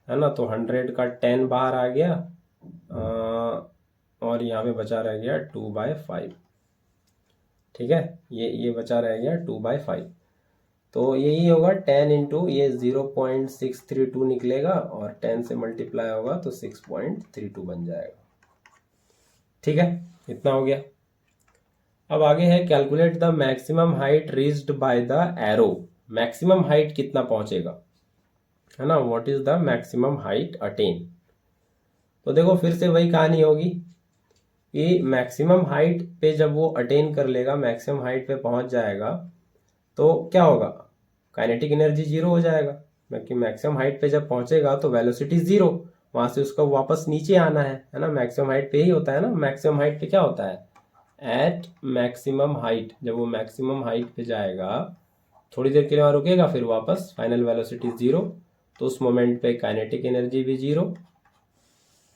है ना। तो 100 का 10 बाहर आ गया और यहाँ पे बचा रह गया 2/5, ठीक है। ये बचा रह गया 2/5। तो यही होगा 10 × ये 0.632 निकलेगा और 10 से मल्टीप्लाई होगा तो 6.32 बन जाएगा, ठीक है। इतना हो गया। अब आगे है calculate the maximum height reached by the arrow. Maximum height कितना पहुंचेगा, है ना। What is the maximum height attain. तो देखो फिर से वही कहानी होगी कि मैक्सिमम हाइट पे जब वो अटेन कर लेगा, मैक्सिमम हाइट पे पहुंच जाएगा, तो क्या होगा, काइनेटिक एनर्जी 0 हो जाएगा। क्योंकि मैक्सिमम हाइट पे जब पहुंचेगा तो वेलोसिटी 0, वहां से उसको वापस नीचे आना है ना। मैक्सिमम हाइट पे ही होता है ना। मैक्सिमम हाइट पे क्या होता है, एट मैक्सिमम हाइट, जब वो मैक्सिमम हाइट पे जाएगा थोड़ी देर के लिए वहां रुकेगा, फिर वापस फाइनल वेलोसिटी 0, तो उस मोमेंट पे काइनेटिक एनर्जी भी 0,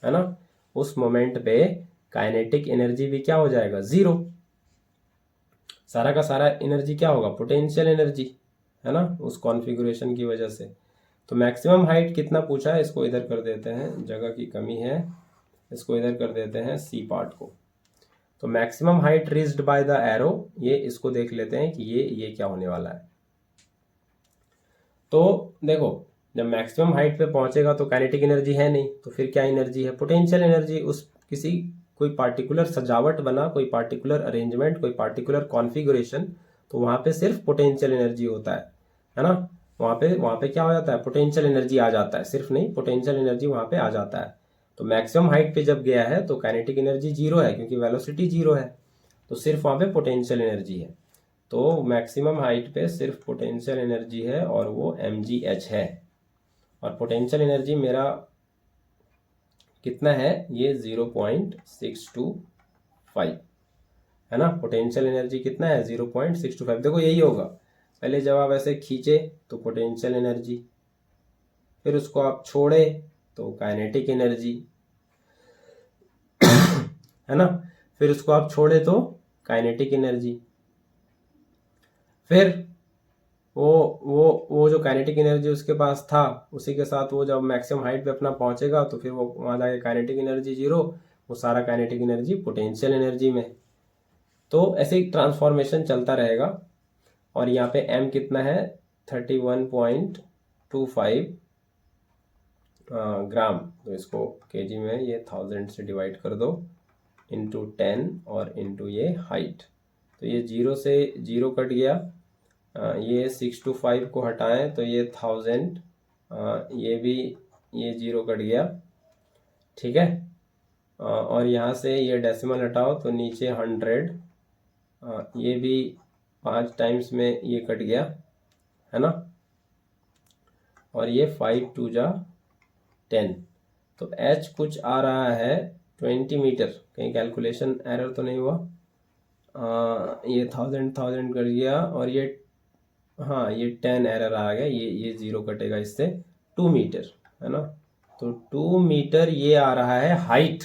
है ना। उस मोमेंट पे काइनेटिक एनर्जी भी क्या हो जाएगा, 0। सारा का सारा एनर्जी क्या होगा, पोटेंशियल एनर्जी, है ना, उस कॉन्फ़िगरेशन की वजह से। तो मैक्सिमम हाइट कितना पूछा है, इसको इधर कर देते हैं, जगह की कमी है, इसको इधर कर देते हैं सी पार्ट को। तो maximum height reached by the arrow, ये इसको देख लेते हैं कि ये क्या होने वाला है। तो देखो जब मैक्सिमम हाइट पे पहुंचेगा तो काइनेटिक एनर्जी है नहीं, तो फिर क्या एनर्जी है, पोटेंशियल एनर्जी। उस किसी कोई पार्टिकुलर सजावट बना, कोई पार्टिकुलर अरेंजमेंट, कोई पार्टिकुलर कॉन्फ़िगरेशन, तो वहां पे सिर्फ पोटेंशियल एनर्जी होता है ना। वहां पे क्या हो जाता है, पोटेंशियल एनर्जी आ जाता है, सिर्फ नहीं, पोटेंशियल एनर्जी वहां पे आ जाता है। तो मैक्सिमम हाइट पे जब गया है तो काइनेटिक एनर्जी 0 है, क्योंकि वेलोसिटी 0 है, तो सिर्फ वहां पे पोटेंशियल एनर्जी है। तो मैक्सिमम हाइट पे सिर्फ पोटेंशियल एनर्जी है और वो mgh है। और पोटेंशियल एनर्जी मेरा कितना है, ये 0.625, है ना। पोटेंशियल एनर्जी कितना है, 0.625। देखो यही होगा, पहले जब आप ऐसे खींचे तो पोटेंशियल एनर्जी, फिर उसको आप छोड़े तो काइनेटिक एनर्जी, है ना। फिर उसको आप छोड़े तो काइनेटिक एनर्जी, फिर वो जो काइनेटिक एनर्जी उसके पास था, उसी के साथ वो जब मैक्सिमम हाइट पे अपना पहुंचेगा तो फिर वो वहां जाके काइनेटिक एनर्जी 0, वो सारा काइनेटिक एनर्जी पोटेंशियल एनर्जी में। तो ऐसे ही ट्रांसफॉर्मेशन चलता रहेगा। और यहाँ पे m कितना है, 31.25 ग्राम। तो इसको केजी में ये 1000 से डिवाइड कर दो, इंटू 10 और इंटू ये हाइट। तो ये 0 से 0 कट गया, ये 6 to 5 को हटाएं तो ये 1000, ये भी ये 0 कट गया, ठीक है। और यहाँ से ये डेसिमल हटाओ तो नीचे 100, ये भी 5 टाइम्स में ये कट गया, है ना। और ये 5 2 जा 10, तो h कुछ आ रहा है 20 मीटर। कहीं कैलकुलेशन एरर तो नहीं हुआ, ये 1000 कट गया और ये, हाँ ये 10 एरर आ गया, ये 0 कटेगा इससे, 2 मीटर, है ना। तो 2 मीटर ये आ रहा है हाइट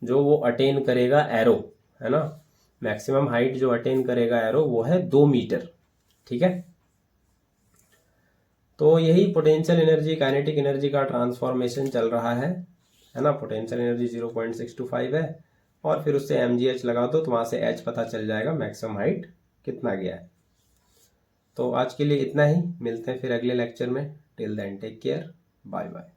जो वो अटेन करेगा एरो, है ना। मैक्सिमम हाइट जो अटेन करेगा एरो वो है 2 मीटर, ठीक है। तो यही पोटेंशियल एनर्जी काइनेटिक एनर्जी का ट्रांसफॉर्मेशन चल रहा है ना। पोटेंशियल एनर्जी 0.625 है और फिर उससे mgh लगा दो तो वहां से h पता चल जाएगा मैक्सिमम हाइट कितना गया है। तो आज के लिए इतना ही, मिलते हैं फिर अगले लेक्चर में। Till then take care, bye bye.